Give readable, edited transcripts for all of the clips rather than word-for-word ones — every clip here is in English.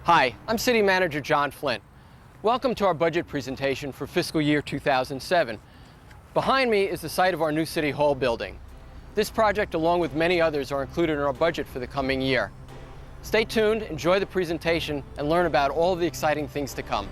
Hi, I'm City Manager John Flint. Welcome to our budget presentation for fiscal year 2007. Behind me is the site of our new City Hall building. This project, along with many others, are included in our budget for the coming year. Stay tuned, enjoy the presentation, and learn about all of the exciting things to come.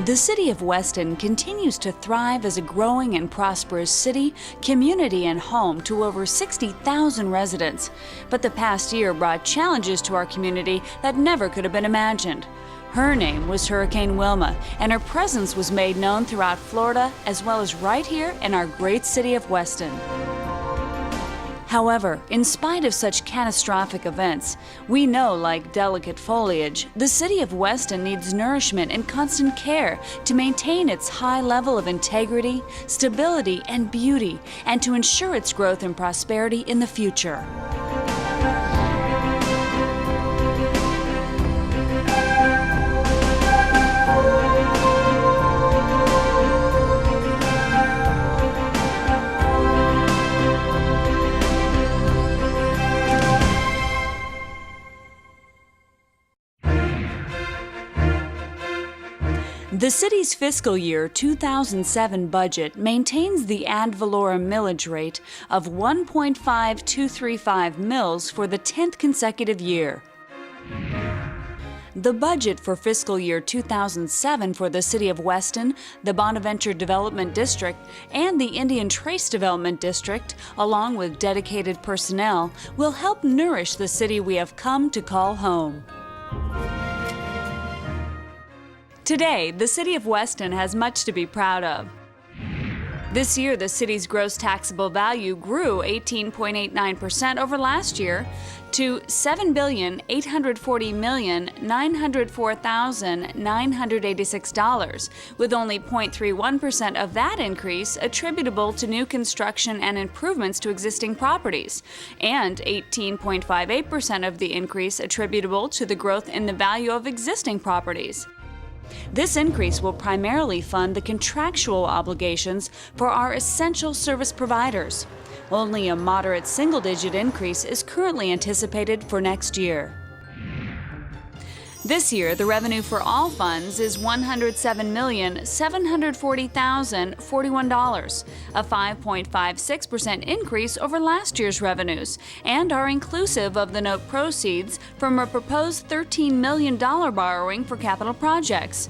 The city of Weston continues to thrive as a growing and prosperous city, community, and home to over 60,000 residents. But the past year brought challenges to our community that never could have been imagined. Her name was Hurricane Wilma, and her presence was made known throughout Florida as well as right here in our great city of Weston. However, in spite of such catastrophic events, we know, like delicate foliage, the city of Weston needs nourishment and constant care to maintain its high level of integrity, stability, and beauty, and to ensure its growth and prosperity in the future. The city's fiscal year 2007 budget maintains the ad valorem millage rate of 1.5235 mils for the 10th consecutive year. The budget for fiscal year 2007 for the City of Weston, the Bonaventure Development District, and the Indian Trace Development District, along with dedicated personnel, will help nourish the city we have come to call home. Today, the City of Weston has much to be proud of. This year, the city's gross taxable value grew 18.89% over last year to $7,840,904,986, with only 0.31% of that increase attributable to new construction and improvements to existing properties, and 18.58% of the increase attributable to the growth in the value of existing properties. This increase will primarily fund the contractual obligations for our essential service providers. Only a moderate single-digit increase is currently anticipated for next year. This year, the revenue for all funds is $107,740,041, a 5.56% increase over last year's revenues, and are inclusive of the note proceeds from a proposed $13 million borrowing for capital projects.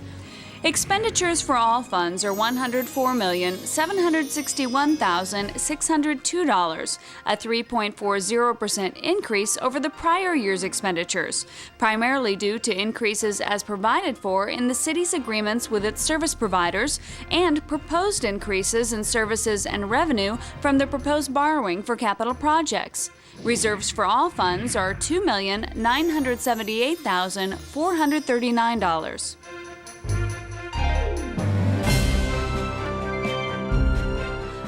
Expenditures for all funds are $104,761,602, a 3.40% increase over the prior year's expenditures, primarily due to increases as provided for in the city's agreements with its service providers and proposed increases in services and revenue from the proposed borrowing for capital projects. Reserves for all funds are $2,978,439.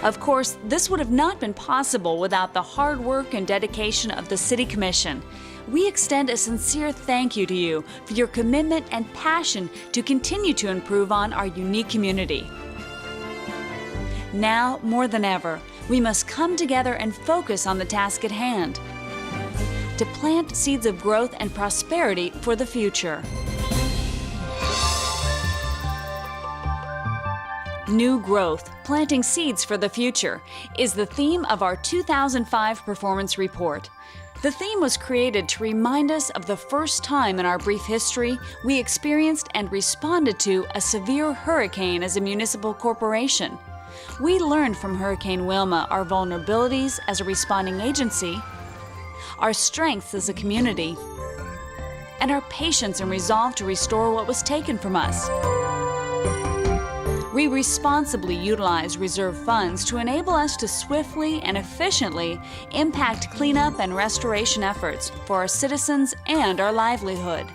Of course, this would have not been possible without the hard work and dedication of the City Commission. We extend a sincere thank you to you for your commitment and passion to continue to improve on our unique community. Now, more than ever, we must come together and focus on the task at hand, to plant seeds of growth and prosperity for the future. New growth, planting seeds for the future, is the theme of our 2005 performance report. The theme was created to remind us of the first time in our brief history we experienced and responded to a severe hurricane as a municipal corporation. We learned from Hurricane Wilma our vulnerabilities as a responding agency, our strengths as a community, and our patience and resolve to restore what was taken from us. We responsibly utilize reserve funds to enable us to swiftly and efficiently impact cleanup and restoration efforts for our citizens and our livelihood.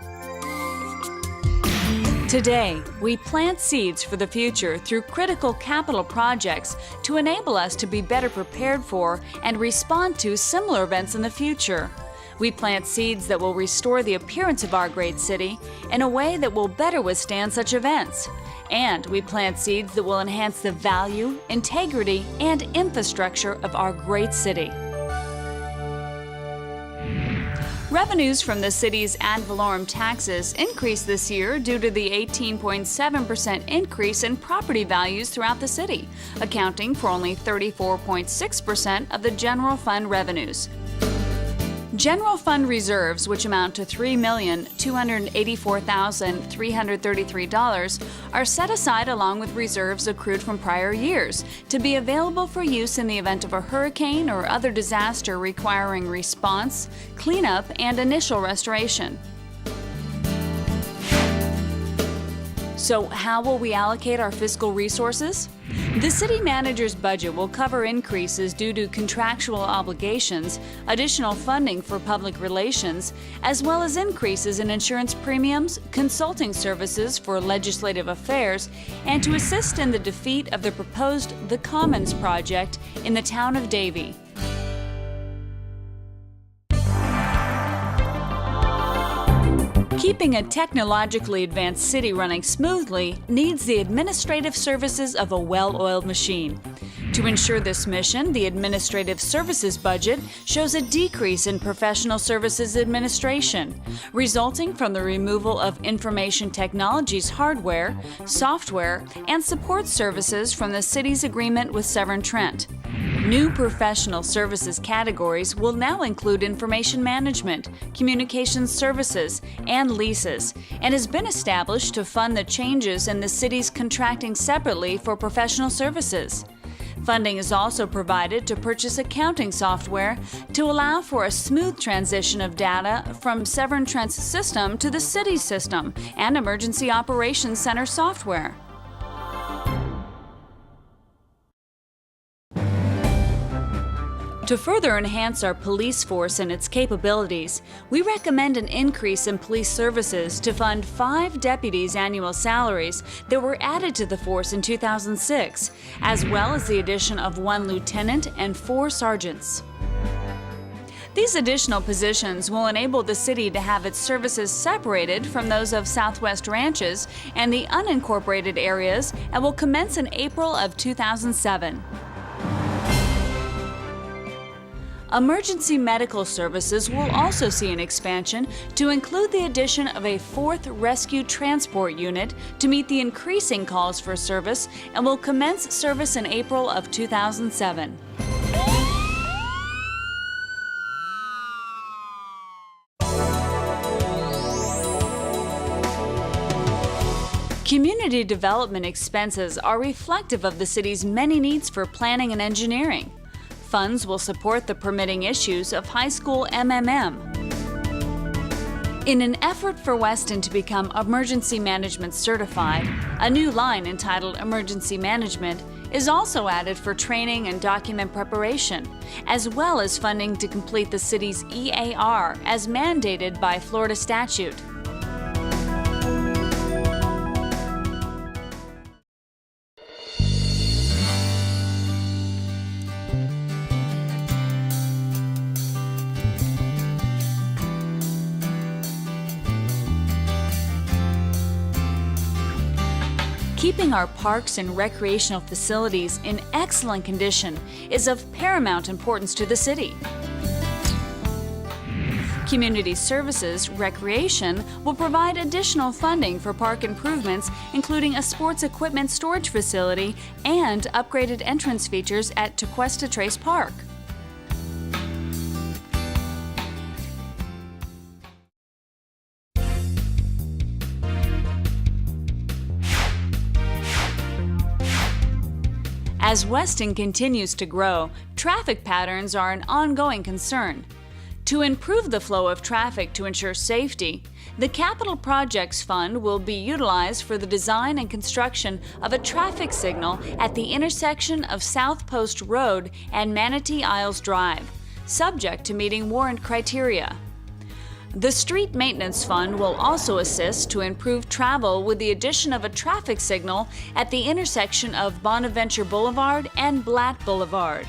Today, we plant seeds for the future through critical capital projects to enable us to be better prepared for and respond to similar events in the future. We plant seeds that will restore the appearance of our great city in a way that will better withstand such events. And we plant seeds that will enhance the value, integrity, and infrastructure of our great city. Revenues from the city's ad valorem taxes increased this year due to the 18.7% increase in property values throughout the city, accounting for only 34.6% of the general fund revenues. General fund reserves, which amount to $3,284,333, are set aside along with reserves accrued from prior years to be available for use in the event of a hurricane or other disaster requiring response, cleanup, and initial restoration. So, how will we allocate our fiscal resources? The city manager's budget will cover increases due to contractual obligations, additional funding for public relations, as well as increases in insurance premiums, consulting services for legislative affairs, and to assist in the defeat of the proposed The Commons project in the town of Davie. Keeping a technologically advanced city running smoothly needs the administrative services of a well-oiled machine. To ensure this mission, the administrative services budget shows a decrease in professional services administration, resulting from the removal of information technologies hardware, software, and support services from the city's agreement with Severn Trent. New professional services categories will now include information management, communications services, and leases, and has been established to fund the changes in the city's contracting separately for professional services. Funding is also provided to purchase accounting software to allow for a smooth transition of data from Severn Trent's system to the city's system and Emergency Operations Center software. To further enhance our police force and its capabilities, we recommend an increase in police services to fund 5 deputies' annual salaries that were added to the force in 2006, as well as the addition of 1 lieutenant and 4 sergeants. These additional positions will enable the city to have its services separated from those of Southwest Ranches and the unincorporated areas and will commence in April of 2007. Emergency medical services will also see an expansion to include the addition of a 4th rescue transport unit to meet the increasing calls for service and will commence service in April of 2007. Community development expenses are reflective of the city's many needs for planning and engineering. Funds will support the permitting issues of high school MMM. In an effort for Weston to become emergency management certified, a new line entitled Emergency Management is also added for training and document preparation, as well as funding to complete the city's EAR as mandated by Florida statute. Keeping our parks and recreational facilities in excellent condition is of paramount importance to the city. Community Services Recreation will provide additional funding for park improvements, including a sports equipment storage facility and upgraded entrance features at Tequesta Trace Park. As Weston continues to grow, traffic patterns are an ongoing concern. To improve the flow of traffic to ensure safety, the Capital Projects Fund will be utilized for the design and construction of a traffic signal at the intersection of South Post Road and Manatee Isles Drive, subject to meeting warrant criteria. The Street Maintenance Fund will also assist to improve travel with the addition of a traffic signal at the intersection of Bonaventure Boulevard and Blatt Boulevard.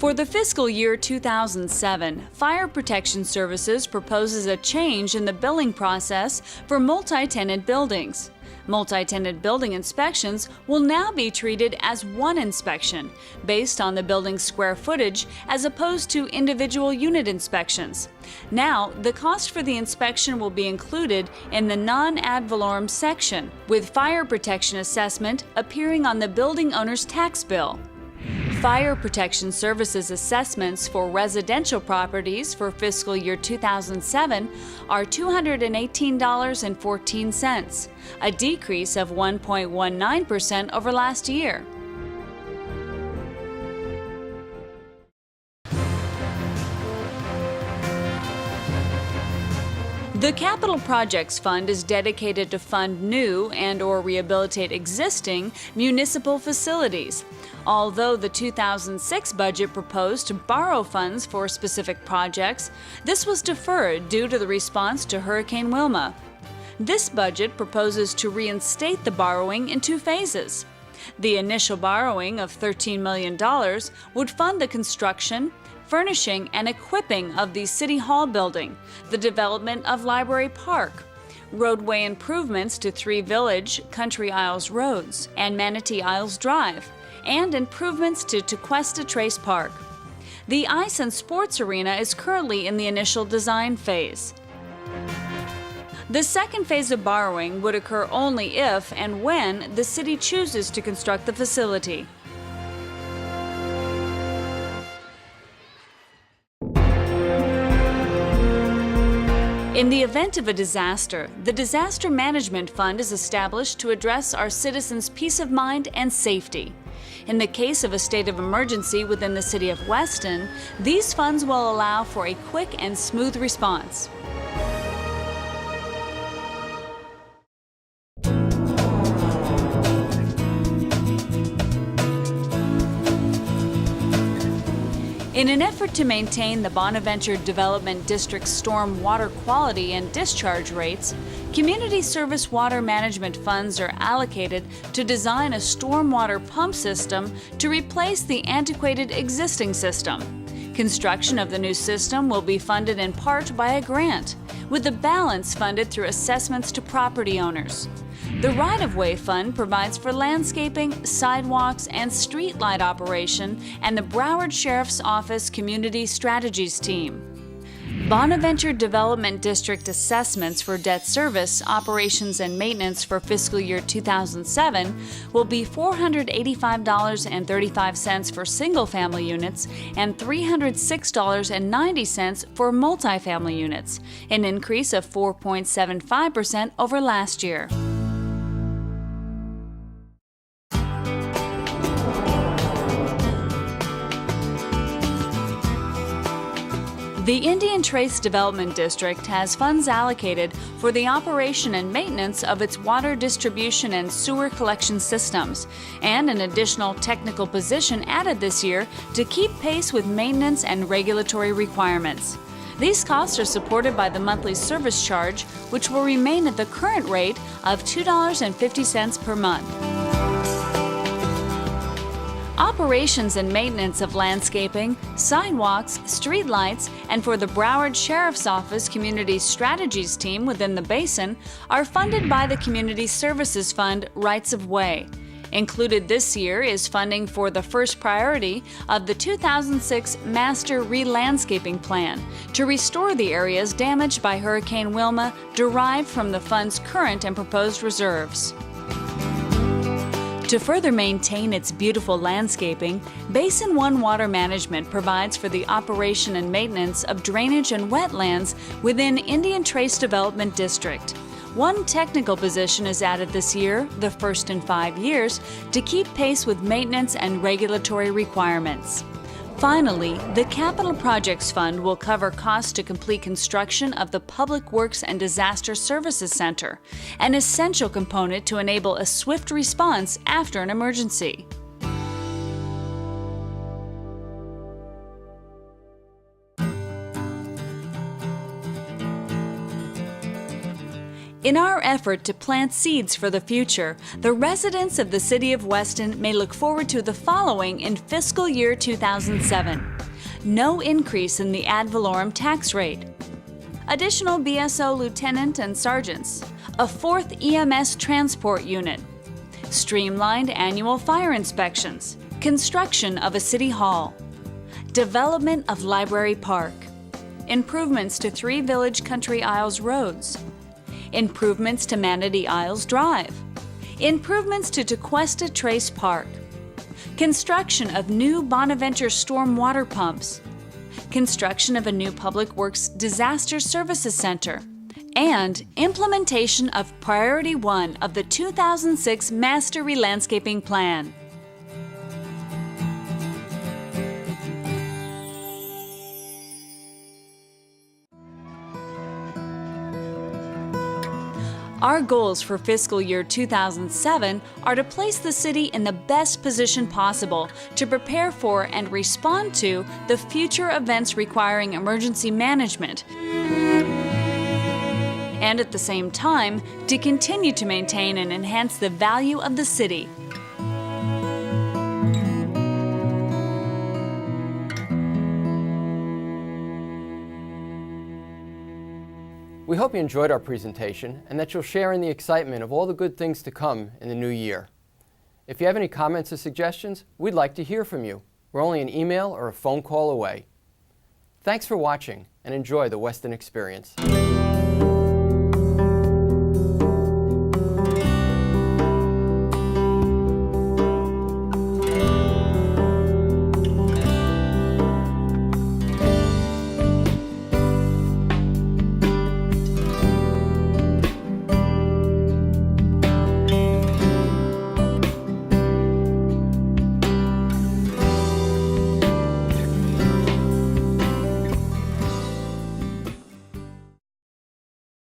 For the fiscal year 2007, Fire Protection Services proposes a change in the billing process for multi-tenant buildings. Multi-tenant building inspections will now be treated as one inspection, based on the building's square footage as opposed to individual unit inspections. Now, the cost for the inspection will be included in the non-ad valorem section, with fire protection assessment appearing on the building owner's tax bill. Fire protection services assessments for residential properties for fiscal year 2007 are $218.14, a decrease of 1.19% over last year. The Capital Projects Fund is dedicated to fund new and/or rehabilitate existing municipal facilities. Although the 2006 budget proposed to borrow funds for specific projects, this was deferred due to the response to Hurricane Wilma. This budget proposes to reinstate the borrowing in two phases. The initial borrowing of $13 million would fund the construction, furnishing, and equipping of the City Hall building, the development of Library Park, roadway improvements to 3 Village Country Isles roads and Manatee Isles Drive, and improvements to Tequesta Trace Park. The ice and sports arena is currently in the initial design phase. The second phase of borrowing would occur only if and when the city chooses to construct the facility. In the event of a disaster, the Disaster Management Fund is established to address our citizens' peace of mind and safety. In the case of a state of emergency within the city of Weston, these funds will allow for a quick and smooth response. In an effort to maintain the Bonaventure Development District's storm water quality and discharge rates, community service water management funds are allocated to design a stormwater pump system to replace the antiquated existing system. Construction of the new system will be funded in part by a grant, with the balance funded through assessments to property owners. The Right-of-Way Fund provides for landscaping, sidewalks, and streetlight operation, and the Broward Sheriff's Office Community Strategies Team. Bonaventure Development District assessments for debt service, operations, and maintenance for fiscal year 2007 will be $485.35 for single-family units and $306.90 for multifamily units, an increase of 4.75% over last year. The Indian Trace Development District has funds allocated for the operation and maintenance of its water distribution and sewer collection systems, and an additional technical position added this year to keep pace with maintenance and regulatory requirements. These costs are supported by the monthly service charge, which will remain at the current rate of $2.50 per month. Operations and maintenance of landscaping, sidewalks, streetlights, and for the Broward Sheriff's Office Community Strategies Team within the basin are funded by the Community Services Fund Rights of Way. Included this year is funding for the first priority of the 2006 Master Re-Landscaping Plan to restore the areas damaged by Hurricane Wilma, derived from the fund's current and proposed reserves. To further maintain its beautiful landscaping, Basin One Water Management provides for the operation and maintenance of drainage and wetlands within Indian Trace Development District. One technical position is added this year, the first in 5 years, to keep pace with maintenance and regulatory requirements. Finally, the Capital Projects Fund will cover costs to complete construction of the Public Works and Disaster Services Center, an essential component to enable a swift response after an emergency. In our effort to plant seeds for the future, the residents of the City of Weston may look forward to the following in fiscal year 2007. No increase in the ad valorem tax rate. Additional BSO lieutenant and sergeants. a 4th EMS transport unit, streamlined annual fire inspections, construction of a city hall, development of Library Park, improvements to 3 Village Country Isles roads, improvements to Manatee Isles Drive, improvements to Tequesta Trace Park, construction of new Bonaventure storm water pumps, construction of a new Public Works Disaster Services Center, and implementation of Priority 1 of the 2006 Master Relandscaping Plan. Our goals for fiscal year 2007 are to place the city in the best position possible to prepare for and respond to the future events requiring emergency management, and at the same time, to continue to maintain and enhance the value of the city. We hope you enjoyed our presentation and that you'll share in the excitement of all the good things to come in the new year. If you have any comments or suggestions, we'd like to hear from you. We're only an email or a phone call away. Thanks for watching and enjoy the Weston experience.